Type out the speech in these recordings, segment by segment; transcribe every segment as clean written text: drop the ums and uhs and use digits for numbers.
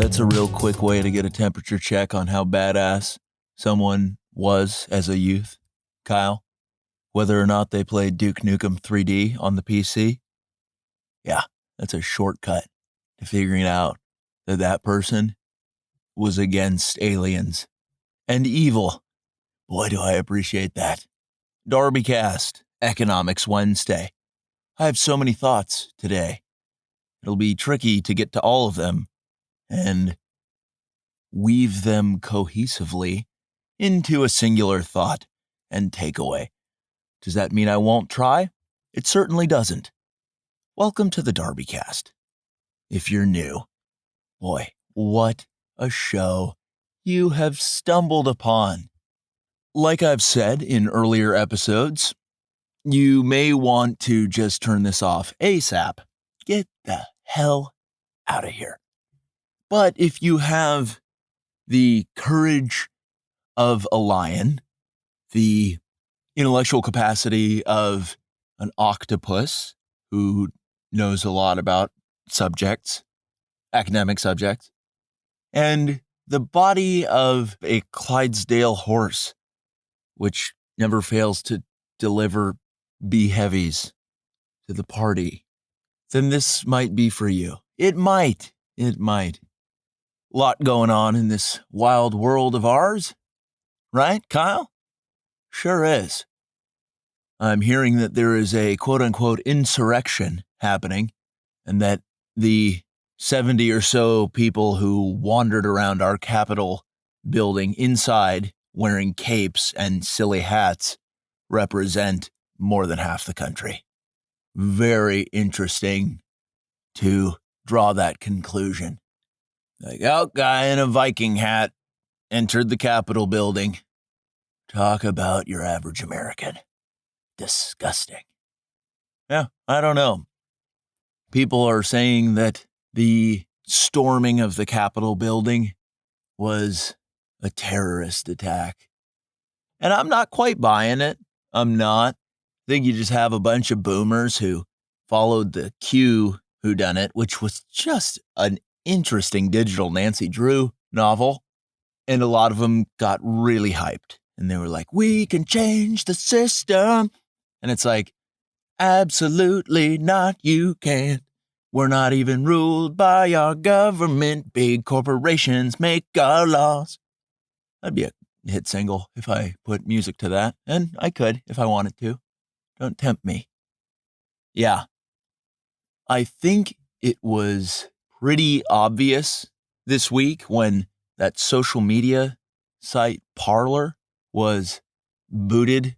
That's a real quick way to get a temperature check on how badass someone was as a youth, Kyle. Whether or not they played Duke Nukem 3D on the PC. Yeah, that's a shortcut to figuring out that that person was against aliens and evil. Boy, do I appreciate that. DarbyCast, Economics Wednesday. I have so many thoughts today. It'll be tricky to get to all of them and weave them cohesively into a singular thought and takeaway. Does that mean I won't try? It certainly doesn't. Welcome to the DarbyCast. If you're new, boy, what a show you have stumbled upon. Like I've said in earlier episodes, you may want to just turn this off ASAP. Get the hell out of here. But if you have the courage of a lion, the intellectual capacity of an octopus who knows a lot about subjects, academic subjects, and the body of a Clydesdale horse, which never fails to deliver B-heavies to the party, then this might be for you. It might. Lot going on in this wild world of ours, right, Kyle? Sure is. I'm hearing that there is a quote-unquote insurrection happening, and that the 70 or so people who wandered around our Capitol building inside wearing capes and silly hats represent more than half the country. Very interesting to draw that conclusion. Like, oh, guy in a Viking hat entered the Capitol building. Talk about your average American. Disgusting. Yeah, I don't know. People are saying that the storming of the Capitol building was a terrorist attack. And I'm not quite buying it. I'm not. I think you just have a bunch of boomers who followed the Q whodunit, which was just an interesting digital Nancy Drew novel. And a lot of them got really hyped. And they were like, we can change the system. And it's like, absolutely not, you can't. We're not even ruled by our government. Big corporations make our laws. That'd be a hit single if I put music to that. And I could if I wanted to. Don't tempt me. Yeah. I think it was pretty obvious this week when that social media site Parler was booted,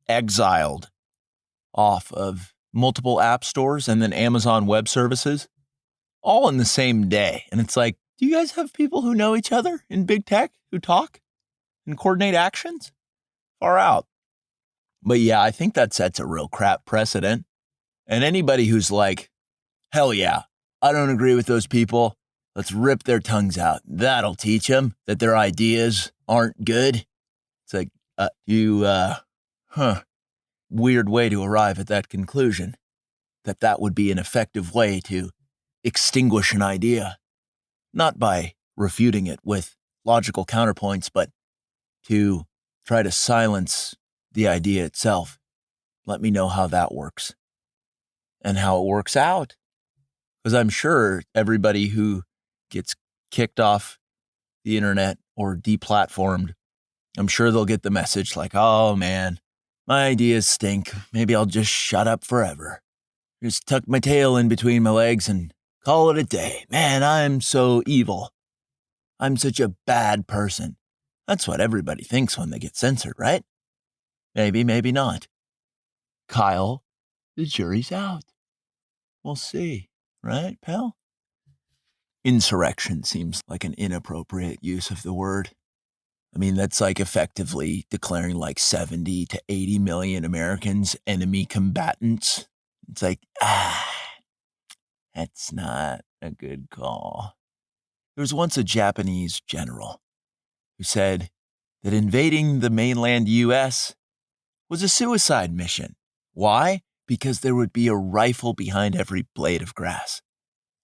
exiled off of multiple app stores and then Amazon Web Services, all in the same day. And it's like, do you guys have people who know each other in big tech who talk and coordinate actions? Far out. But yeah, I think that sets a real crap precedent. And anybody who's like, hell yeah, I don't agree with those people. Let's rip their tongues out. That'll teach them that their ideas aren't good. It's like, weird way to arrive at that conclusion. That would be an effective way to extinguish an idea. Not by refuting it with logical counterpoints, but to try to silence the idea itself. Let me know how that works. And how it works out. Because I'm sure everybody who gets kicked off the internet or deplatformed, I'm sure they'll get the message like, oh man, my ideas stink. Maybe I'll just shut up forever. Just tuck my tail in between my legs and call it a day. Man, I'm so evil. I'm such a bad person. That's what everybody thinks when they get censored, right? Maybe, maybe not. Kyle, the jury's out. We'll see. Right, pal? Insurrection seems like an inappropriate use of the word. I mean, that's like effectively declaring like 70 to 80 million Americans enemy combatants. It's like, that's not a good call. There was once a Japanese general who said that invading the mainland U.S. was a suicide mission. Why? Because there would be a rifle behind every blade of grass.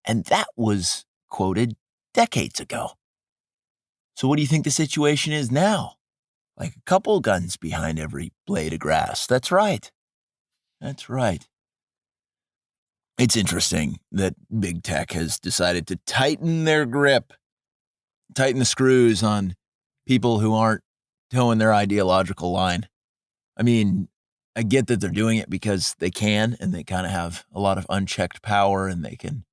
And that was quoted decades ago. So what do you think the situation is now? Like a couple guns behind every blade of grass. That's right. That's right. It's interesting that big tech has decided to tighten their grip, tighten the screws on people who aren't towing their ideological line. I mean, I get that they're doing it because they can, and they kind of have a lot of unchecked power, and they can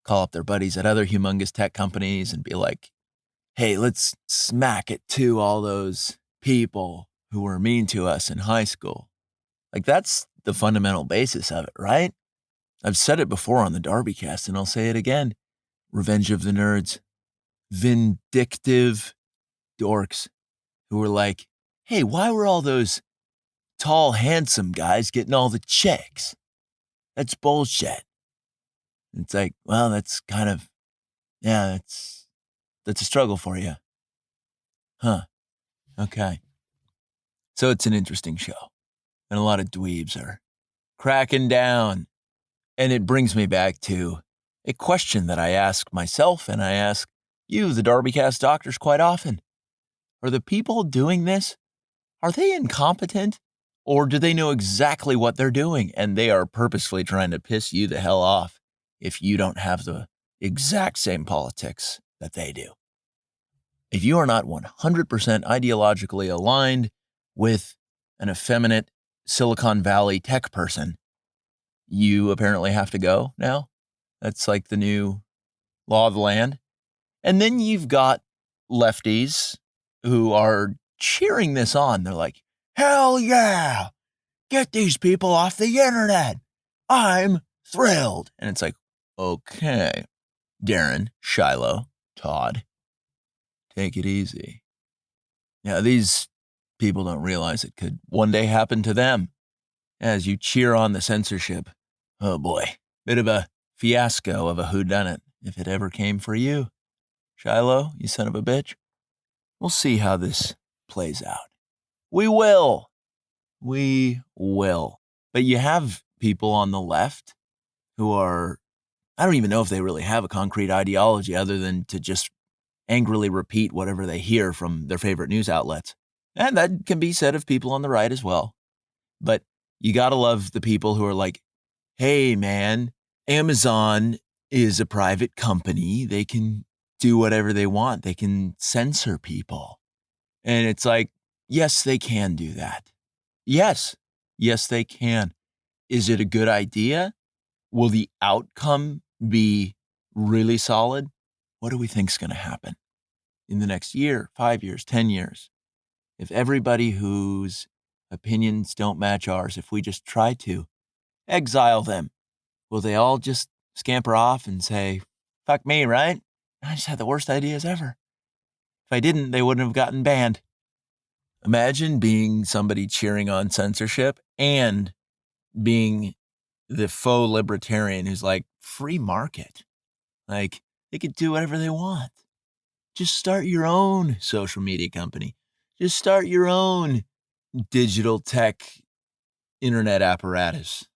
call up their buddies at other humongous tech companies and be like, hey, let's smack it to all those people who were mean to us in high school. Like, that's the fundamental basis of it, right? I've said it before on the DarbyCast, and I'll say it again. Revenge of the Nerds. Vindictive dorks who were like, hey, why were all those tall, handsome guys getting all the chicks? That's bullshit. It's like, well, that's kind of, yeah, that's a struggle for you. Huh. Okay. So it's an interesting show. And a lot of dweebs are cracking down. And it brings me back to a question that I ask myself and I ask you, the DarbyCast doctors, quite often. Are the people doing this, are they incompetent? Or do they know exactly what they're doing and they are purposefully trying to piss you the hell off if you don't have the exact same politics that they do? If you are not 100% ideologically aligned with an effeminate Silicon Valley tech person, you apparently have to go now. That's like the new law of the land. And then you've got lefties who are cheering this on. They're like, hell yeah, get these people off the internet. I'm thrilled. And it's like, okay, Darren, Shiloh, Todd, take it easy. Yeah, these people don't realize it could one day happen to them as you cheer on the censorship. Oh boy, bit of a fiasco of a whodunit if it ever came for you. Shiloh, you son of a bitch. We'll see how this plays out. We will. We will. But you have people on the left who are, I don't even know if they really have a concrete ideology other than to just angrily repeat whatever they hear from their favorite news outlets. And that can be said of people on the right as well. But you gotta love the people who are like, hey man, Amazon is a private company. They can do whatever they want. They can censor people. And it's like, yes, they can do that. Yes, they can. Is it a good idea? Will the outcome be really solid? What do we think is going to happen in the next year, 5 years, 10 years? If everybody whose opinions don't match ours, if we just try to exile them, will they all just scamper off and say, fuck me, right? I just had the worst ideas ever. If I didn't, they wouldn't have gotten banned. Imagine being somebody cheering on censorship and being the faux libertarian who's like, free market. Like, they could do whatever they want. Just start your own social media company. Just start your own digital tech internet apparatus.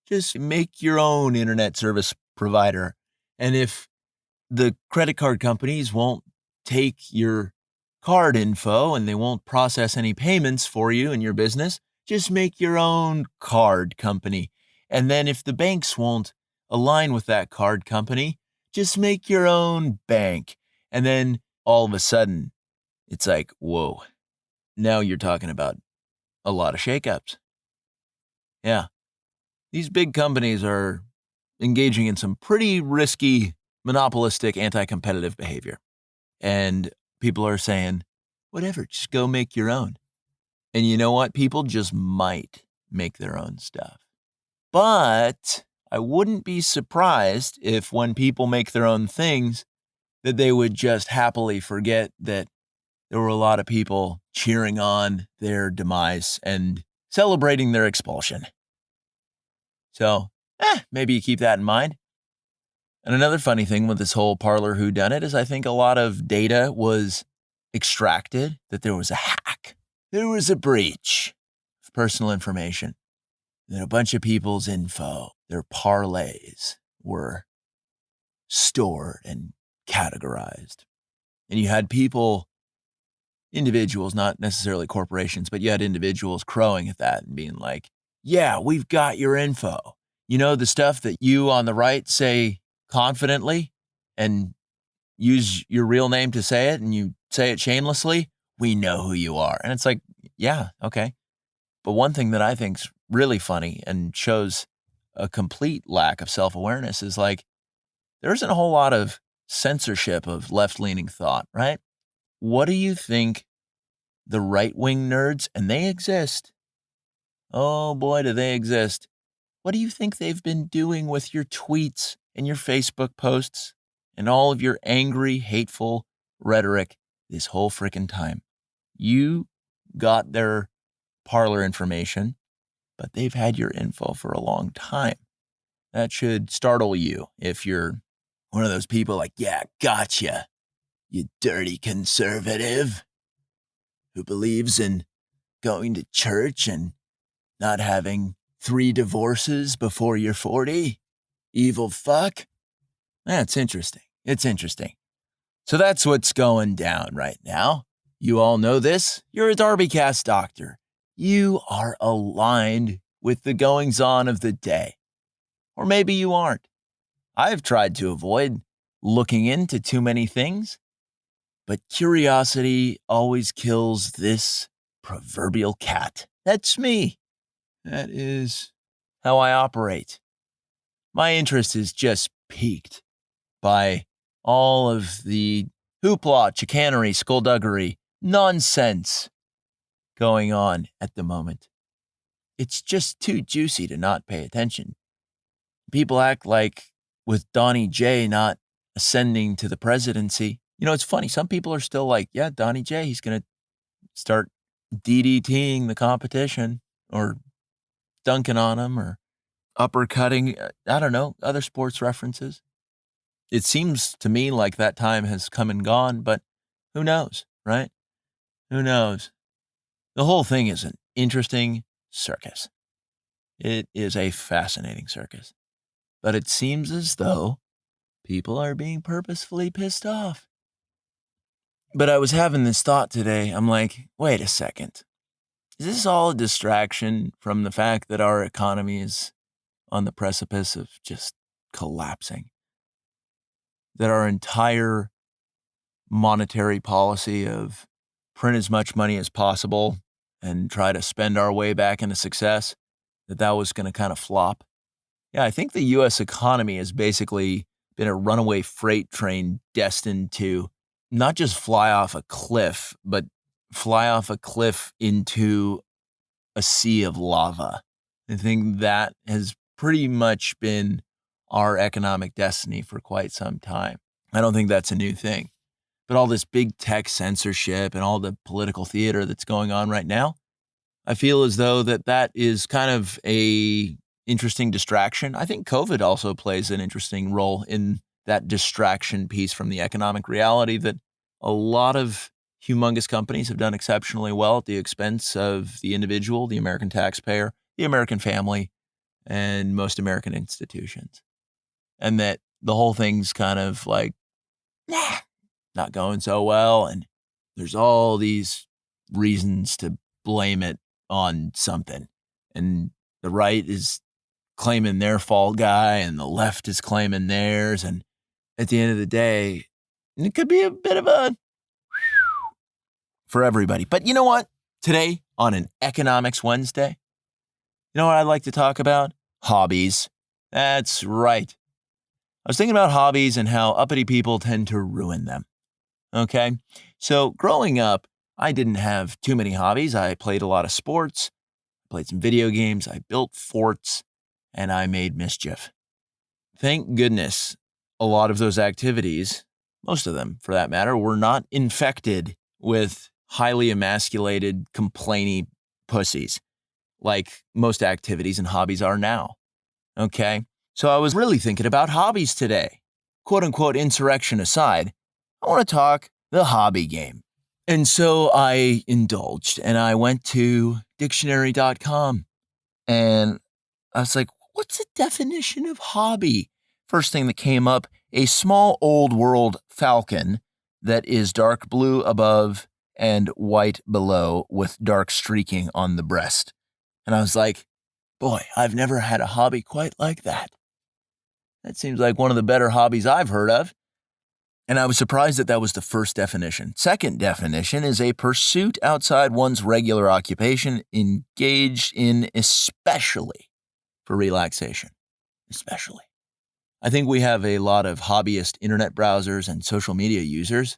Just make your own internet service provider. And if the credit card companies won't take your card info and they won't process any payments for you in your business, just make your own card company. And then if the banks won't align with that card company, just make your own bank. And then all of a sudden, it's like, whoa, now you're talking about a lot of shakeups. Yeah. These big companies are engaging in some pretty risky, monopolistic, anti-competitive behavior. And people are saying, whatever, just go make your own. And you know what? People just might make their own stuff. But I wouldn't be surprised if when people make their own things, that they would just happily forget that there were a lot of people cheering on their demise and celebrating their expulsion. So, maybe you keep that in mind. And another funny thing with this whole Parler whodunit is I think a lot of data was extracted, that there was a hack. There was a breach of personal information. That a bunch of people's info, their parlays, were stored and categorized. And you had people, individuals, not necessarily corporations, but you had individuals crowing at that and being like, yeah, we've got your info. You know, the stuff that you on the right say confidently and use your real name to say it and you say it shamelessly, we know who you are. And it's like, yeah, okay. But one thing that I think's really funny and shows a complete lack of self-awareness is like, there isn't a whole lot of censorship of left-leaning thought, right? What do you think the right-wing nerds, and they exist, oh boy, do they exist. What do you think they've been doing with your tweets and your Facebook posts and all of your angry, hateful rhetoric this whole frickin' time? You got their parlor information, but they've had your info for a long time. That should startle you if you're one of those people like, yeah, gotcha, you dirty conservative who believes in going to church and not having 3 divorces before you're 40. Evil fuck. That's interesting. It's interesting. So that's what's going down right now. You all know this. You're a DarbyCast doctor. You are aligned with the goings-on of the day. Or maybe you aren't. I've tried to avoid looking into too many things, but curiosity always kills this proverbial cat. That's me. That is how I operate. My interest is just piqued by all of the hoopla, chicanery, skullduggery, nonsense going on at the moment. It's just too juicy to not pay attention. People act like with Donnie J not ascending to the presidency. You know, it's funny. Some people are still like, yeah, Donnie J, he's going to start DDTing the competition or dunking on him or uppercutting, I don't know, other sports references. It seems to me like that time has come and gone, but who knows, right? Who knows? The whole thing is an interesting circus. It is a fascinating circus. But it seems as though people are being purposefully pissed off. But I was having this thought today. I'm like, wait a second. Is this all a distraction from the fact that our economy is on the precipice of just collapsing? That our entire monetary policy of print as much money as possible and try to spend our way back into success, that was going to kind of flop? Yeah, I think the U.S. economy has basically been a runaway freight train destined to not just fly off a cliff, but fly off a cliff into a sea of lava. I think that has pretty much been our economic destiny for quite some time. I don't think that's a new thing. But all this big tech censorship and all the political theater that's going on right now, I feel as though that is kind of a interesting distraction. I think COVID also plays an interesting role in that distraction piece from the economic reality that a lot of humongous companies have done exceptionally well at the expense of the individual, the American taxpayer, the American family, and most American institutions. And that the whole thing's kind of like, not going so well. And there's all these reasons to blame it on something. And the right is claiming their fall guy and the left is claiming theirs. And at the end of the day, it could be a bit of a for everybody. But you know what? Today on an Economics Wednesday, you know what I'd like to talk about? Hobbies. That's right. I was thinking about hobbies and how uppity people tend to ruin them. Okay? So growing up, I didn't have too many hobbies. I played a lot of sports, played some video games, I built forts, and I made mischief. Thank goodness a lot of those activities, most of them for that matter, were not infected with highly emasculated, complainy pussies like most activities and hobbies are now. Okay? So I was really thinking about hobbies today. Quote unquote insurrection aside, I want to talk the hobby game. And so I indulged and I went to dictionary.com and I was like, what's the definition of hobby first thing that came up, a small old world Falcon that is dark blue above and white below with dark streaking on the breast. And I was like, boy, I've never had a hobby quite like that. That seems like one of the better hobbies I've heard of. And I was surprised that that was the first definition. Second definition is a pursuit outside one's regular occupation, engaged in especially for relaxation. Especially. I think we have a lot of hobbyist internet browsers and social media users,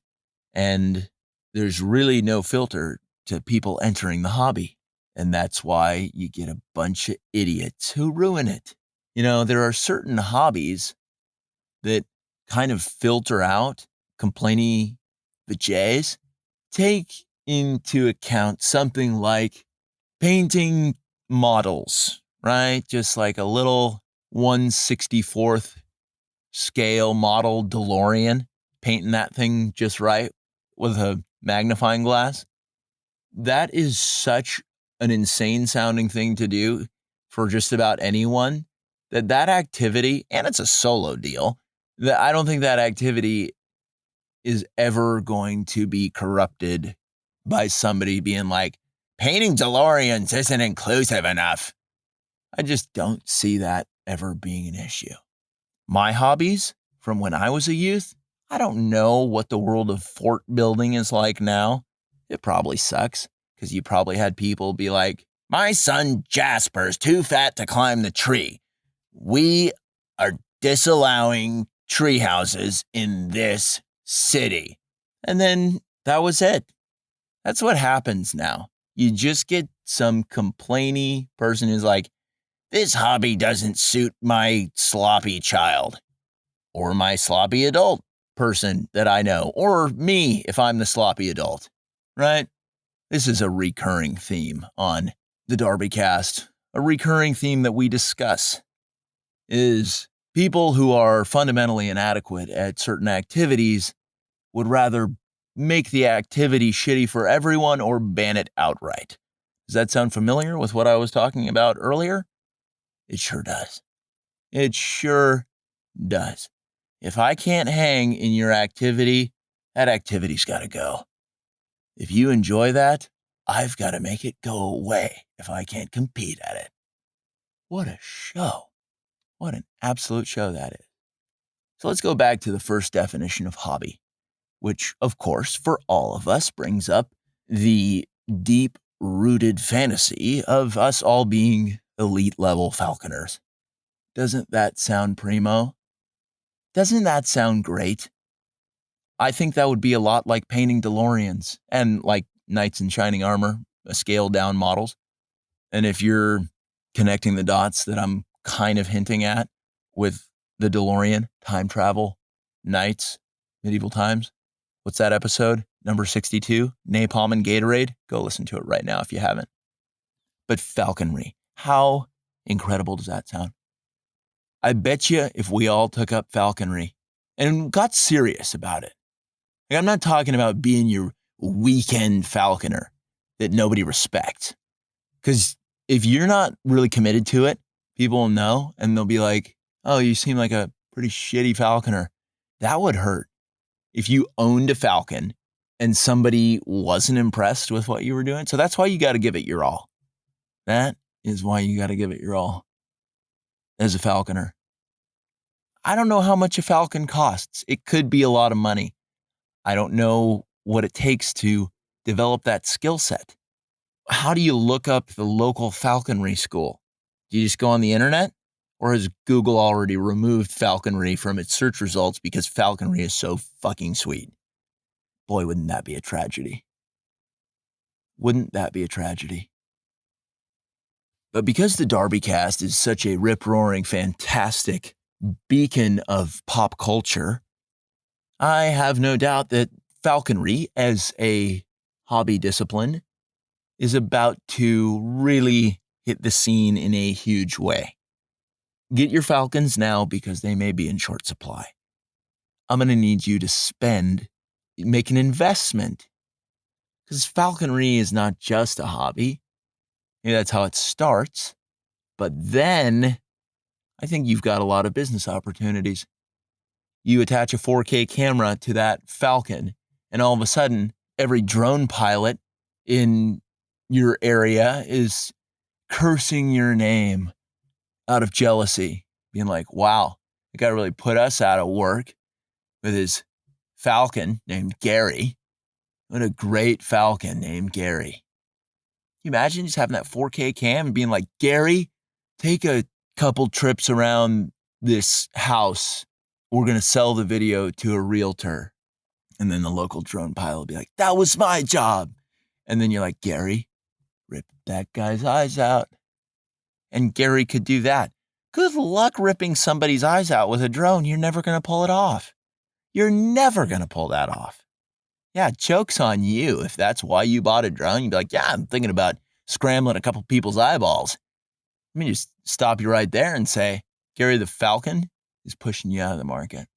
and there's really no filter to people entering the hobby. And that's why you get a bunch of idiots who ruin it. You know, there are certain hobbies that kind of filter out complainy vajays. Take into account something like painting models, right? Just like a little 1/64th scale model DeLorean, painting that thing just right with a magnifying glass. That is such an insane sounding thing to do for just about anyone that activity, and it's a solo deal, that I don't think that activity is ever going to be corrupted by somebody being like, painting DeLoreans isn't inclusive enough. I just don't see that ever being an issue. My hobbies from when I was a youth, I don't know what the world of fort building is like now. It probably sucks because you probably had people be like, my son Jasper's too fat to climb the tree. We are disallowing tree houses in this city. And then that was it. That's what happens now. You just get some complainy person who's like, this hobby doesn't suit my sloppy child or my sloppy adult person that I know, or me if I'm the sloppy adult, right? This is a recurring theme on the DarbyCast. A recurring theme that we discuss is people who are fundamentally inadequate at certain activities would rather make the activity shitty for everyone or ban it outright. Does that sound familiar with what I was talking about earlier? It sure does. It sure does. If I can't hang in your activity, that activity's got to go. If you enjoy that, I've got to make it go away if I can't compete at it. What a show. What an absolute show that is. So let's go back to the first definition of hobby, which, of course, for all of us brings up the deep-rooted fantasy of us all being elite-level falconers. Doesn't that sound primo? Doesn't that sound great? I think that would be a lot like painting DeLoreans and like knights in shining armor, scaled-down models. And if you're connecting the dots that I'm kind of hinting at with the DeLorean, time travel, knights, medieval times, what's that episode? Number 62, Napalm and Gatorade. Go listen to it right now if you haven't. But falconry, how incredible does that sound? I bet you if we all took up falconry and got serious about it, like I'm not talking about being your weekend falconer that nobody respects. Because if you're not really committed to it, people will know and they'll be like, oh, you seem like a pretty shitty falconer. That would hurt. If you owned a falcon and somebody wasn't impressed with what you were doing. So that's why you got to give it your all. That is why you got to give it your all as a falconer. I don't know how much a falcon costs. It could be a lot of money. I don't know what it takes to develop that skill set. How do you look up the local falconry school? Do you just go on the internet? Or has Google already removed falconry from its search results because falconry is so fucking sweet? Boy, wouldn't that be a tragedy? Wouldn't that be a tragedy? But because the DarbyCast is such a rip-roaring, fantastic beacon of pop culture, I have no doubt that falconry as a hobby discipline is about to really hit the scene in a huge way. Get your falcons now because they may be in short supply. I'm going to need you to make an investment. Because falconry is not just a hobby. Maybe that's how it starts. But then I think you've got a lot of business opportunities. You attach a 4K camera to that Falcon, and all of a sudden, every drone pilot in your area is cursing your name out of jealousy, being like, wow, the guy really put us out of work with his Falcon named Gary. What a great Falcon named Gary. Can you imagine just having that 4K cam and being like, Gary, take a couple trips around this house. We're going to sell the video to a realtor. And then the local drone pilot will be like, that was my job. And then you're like, Gary, rip that guy's eyes out. And Gary could do that. Good luck ripping somebody's eyes out with a drone. You're never going to pull it off. You're never going to pull that off. Yeah, joke's on you. If that's why you bought a drone, you'd be like, yeah, I'm thinking about scrambling a couple people's eyeballs. Let me just stop you right there and say, Gary the Falcon is pushing you out of the market.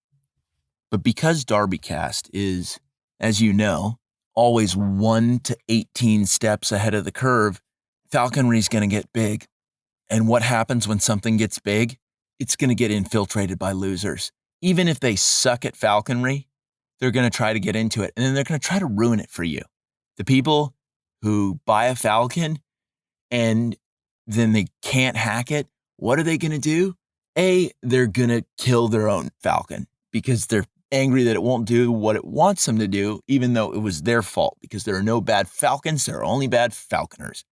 But because DarbyCast is, as you know, always 1 to 18 steps ahead of the curve, falconry is going to get big. And what happens when something gets big? It's going to get infiltrated by losers. Even if they suck at falconry, they're going to try to get into it. And then they're going to try to ruin it for you. The people who buy a Falcon and then they can't hack it, what are they going to do? They're going to kill their own Falcon because they're angry that it won't do what it wants them to do, even though it was their fault, because there are no bad Falcons, there are only bad falconers.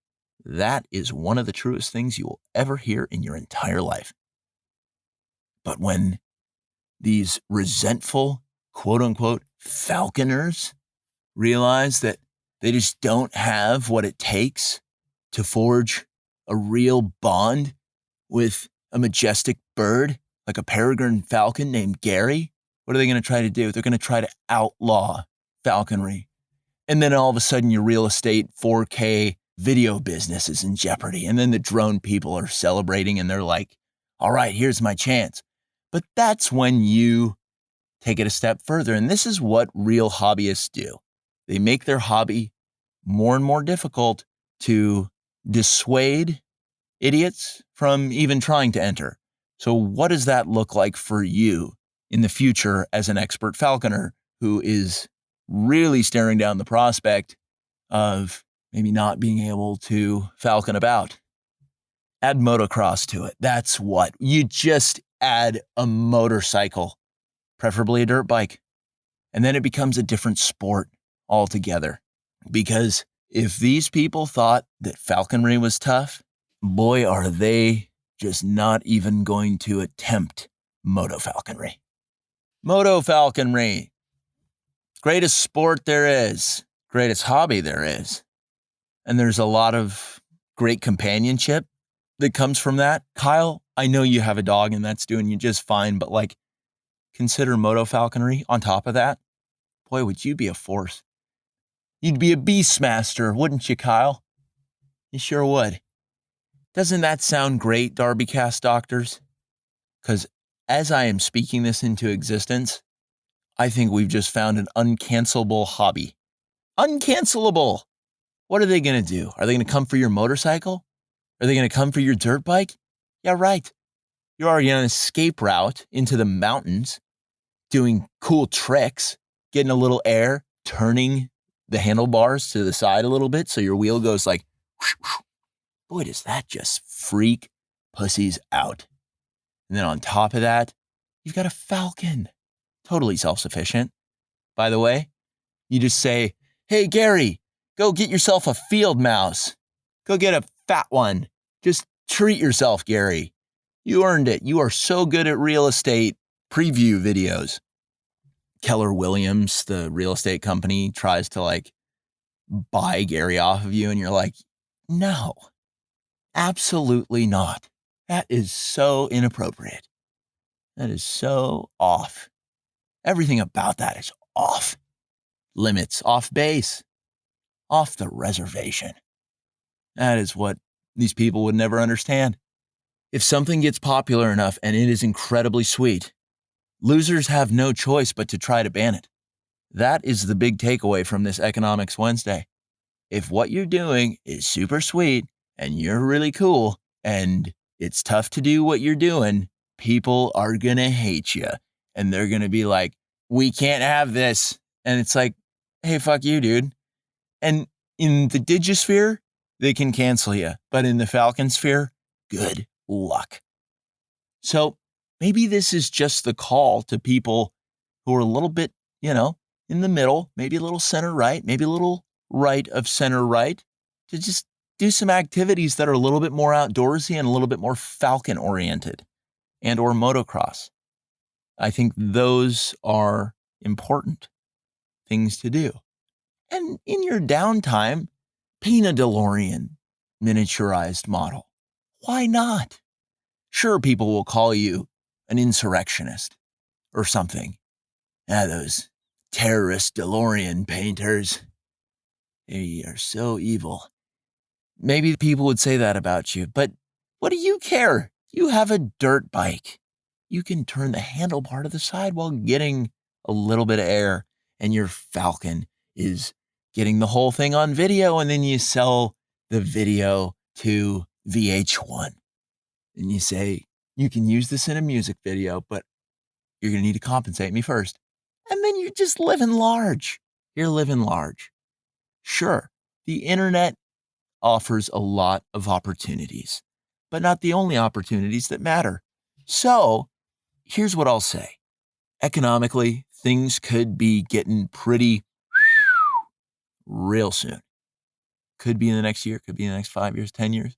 That is one of the truest things you will ever hear in your entire life. But when these resentful, quote-unquote, falconers realize that they just don't have what it takes to forge a real bond with a majestic bird like a peregrine falcon named Gary, what are they going to try to do? They're going to try to outlaw falconry. And then all of a sudden your real estate 4K video business is in jeopardy. And then the drone people are celebrating and they're like, all right, here's my chance. But that's when you take it a step further. And this is what real hobbyists do. They make their hobby more and more difficult to dissuade idiots from even trying to enter. So what does that look like for you in the future as an expert falconer who is really staring down the prospect of maybe not being able to falcon about? Add motocross to it. That's what. You just add a motorcycle, preferably a dirt bike, and then it becomes a different sport altogether. Because if these people thought that falconry was tough, boy, are they just not even going to attempt moto falconry. Moto falconry, greatest sport there is, greatest hobby there is. And there's a lot of great companionship that comes from that. Kyle, I know you have a dog and that's doing you just fine, but like, consider moto falconry on top of that. Boy, would you be a force. You'd be a beastmaster, wouldn't you, Kyle? You sure would. Doesn't that sound great, DarbyCast doctors? Because as I am speaking this into existence, I think we've just found an uncancelable hobby. Uncancelable! What are they going to do? Are they going to come for your motorcycle? Are they going to come for your dirt bike? Yeah, right. You're already on an escape route into the mountains, doing cool tricks, getting a little air, turning the handlebars to the side a little bit so your wheel goes like, whoosh, whoosh. Boy, does that just freak pussies out. And then on top of that, you've got a Falcon. Totally self-sufficient. By the way, you just say, hey, Gary, go get yourself a field mouse. Go get a fat one. Just treat yourself, Gary. You earned it. You are so good at real estate preview videos. Keller Williams, the real estate company, tries to like buy Gary off of you. And you're like, no, absolutely not. That is so inappropriate. That is so off. Everything about that is off limits, off base, off the reservation. That is what these people would never understand. If something gets popular enough and it is incredibly sweet, losers have no choice but to try to ban it. That is the big takeaway from this Economics Wednesday. If what you're doing is super sweet and you're really cool and it's tough to do what you're doing, people are going to hate you. And they're going to be like, we can't have this. And it's like, hey, fuck you, dude. And in the Digisphere, they can cancel you. But in the Falcon sphere, good luck. So maybe this is just the call to people who are a little bit, in the middle, maybe a little center right, maybe a little right of center right, to just do some activities that are a little bit more outdoorsy and a little bit more Falcon oriented and or motocross. I think those are important things to do. And in your downtime, paint a DeLorean miniaturized model. Why not? Sure, people will call you an insurrectionist or something. Those terrorist DeLorean painters, they are so evil. Maybe people would say that about you, but what do you care? You have a dirt bike. You can turn the handlebar to the side while getting a little bit of air, and your Falcon is getting the whole thing on video, and then you sell the video to VH1. And you say, you can use this in a music video, but you're going to need to compensate me first. And then you're just living large. You're living large. Sure, the internet offers a lot of opportunities, but not the only opportunities that matter. So here's what I'll say. Economically, things could be getting pretty real soon. Could be in the next year, could be in the next 5 years, 10 years.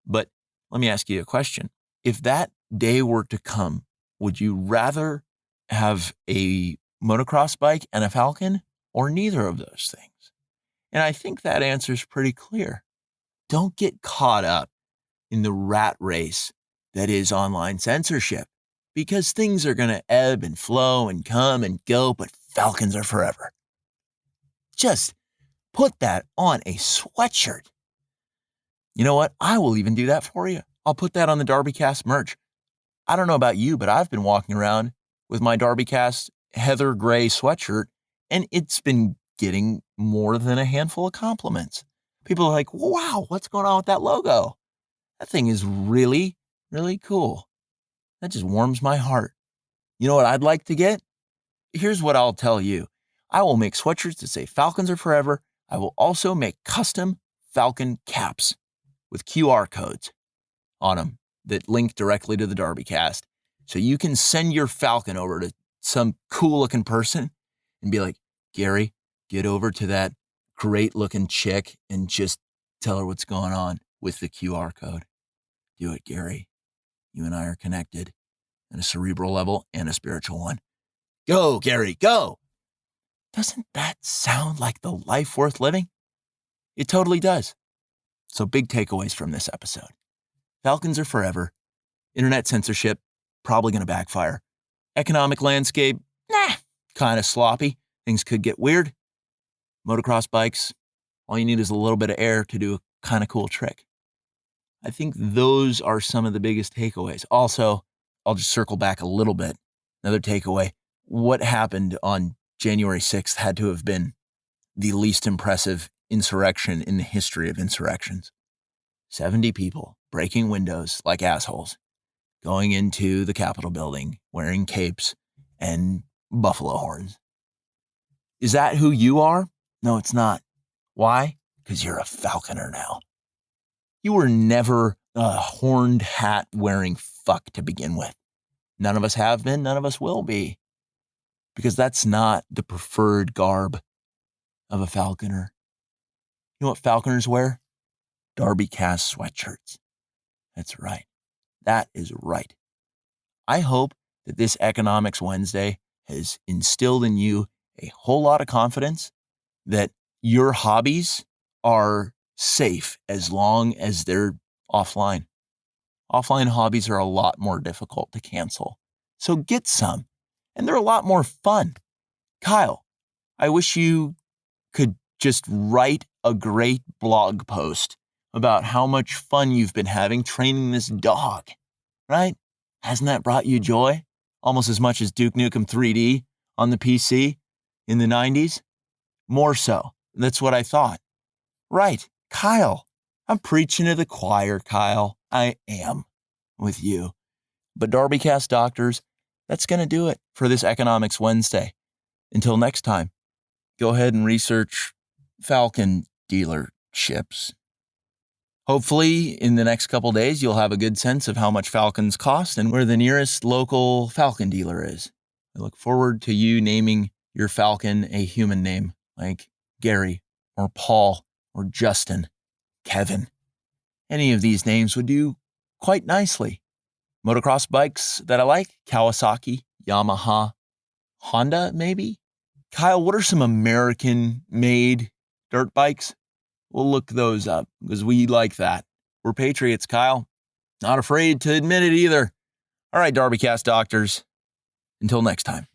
But let me ask you a question. If that day were to come, would you rather have a motocross bike and a Falcon or neither of those things? And I think that answer is pretty clear. Don't get caught up in the rat race that is online censorship, because things are going to ebb and flow and come and go, but Falcons are forever. Just put that on a sweatshirt. You know what? I will even do that for you. I'll put that on the DarbyCast merch. I don't know about you, but I've been walking around with my DarbyCast heather gray sweatshirt, and it's been getting more than a handful of compliments. People are like, wow, what's going on with that logo? That thing is really, really cool. That just warms my heart. You know what I'd like to get? Here's what I'll tell you. I will make sweatshirts that say Falcons are forever. I will also make custom Falcon caps with QR codes on them that link directly to the DarbyCast. So you can send your Falcon over to some cool looking person and be like, Gary, get over to that great looking chick and just tell her what's going on with the QR code. Do it, Gary. You and I are connected at a cerebral level and a spiritual one. Go, Gary, go. Doesn't that sound like the life worth living? It totally does. So big takeaways from this episode. Falcons are forever. Internet censorship, probably going to backfire. Economic landscape, kind of sloppy. Things could get weird. Motocross bikes, all you need is a little bit of air to do a kind of cool trick. I think those are some of the biggest takeaways. Also, I'll just circle back a little bit. Another takeaway, what happened on January 6th had to have been the least impressive insurrection in the history of insurrections. 70 people breaking windows like assholes, going into the Capitol building, wearing capes and buffalo horns. Is that who you are? No, it's not. Why? Because you're a Falconer now. You were never a horned hat wearing fuck to begin with. None of us have been, none of us will be. Because that's not the preferred garb of a Falconer. You know what Falconers wear? DarbyCast sweatshirts. That's right. That is right. I hope that this Economics Wednesday has instilled in you a whole lot of confidence that your hobbies are safe as long as they're offline. Offline hobbies are a lot more difficult to cancel. So get some. And they're a lot more fun. Kyle, I wish you could just write a great blog post about how much fun you've been having training this dog, right? Hasn't that brought you joy? Almost as much as Duke Nukem 3D on the PC in the 90s? More so. That's what I thought. Right. Kyle, I'm preaching to the choir, Kyle. I am with you. But DarbyCast doctors, that's going to do it for this Economics Wednesday. Until next time, go ahead and research Falcon dealerships. Hopefully, in the next couple days, you'll have a good sense of how much Falcons cost and where the nearest local Falcon dealer is. I look forward to you naming your Falcon a human name, like Gary or Paul or Justin, Kevin. Any of these names would do quite nicely. Motocross bikes that I like, Kawasaki, Yamaha, Honda, maybe? Kyle, what are some American-made dirt bikes? We'll look those up because we like that. We're patriots, Kyle. Not afraid to admit it either. All right, DarbyCast doctors. Until next time.